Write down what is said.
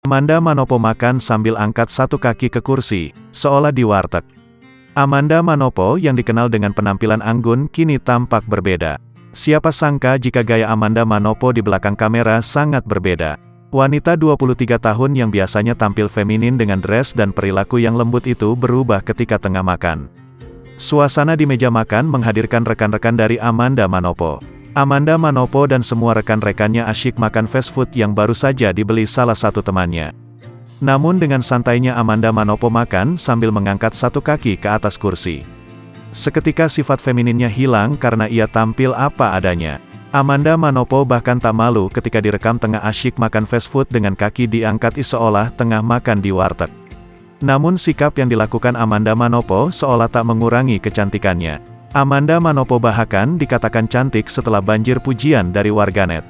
Amanda Manopo makan sambil angkat satu kaki ke kursi, seolah di warteg. Amanda Manopo yang dikenal dengan penampilan anggun kini tampak berbeda. Siapa sangka jika gaya Amanda Manopo di belakang kamera sangat berbeda. Wanita 23 tahun yang biasanya tampil feminin dengan dress dan perilaku yang lembut itu berubah ketika tengah makan. Suasana di meja makan menghadirkan rekan-rekan dari Amanda Manopo. Amanda Manopo dan semua rekan-rekannya asyik makan fast food yang baru saja dibeli salah satu temannya. Namun dengan santainya Amanda Manopo makan sambil mengangkat satu kaki ke atas kursi. Seketika sifat femininnya hilang karena ia tampil apa adanya. Amanda Manopo bahkan tak malu ketika direkam tengah asyik makan fast food dengan kaki diangkat seolah tengah makan di warteg. Namun sikap yang dilakukan Amanda Manopo seolah tak mengurangi kecantikannya. Amanda Manopo bahkan dikatakan cantik setelah banjir pujian dari warganet.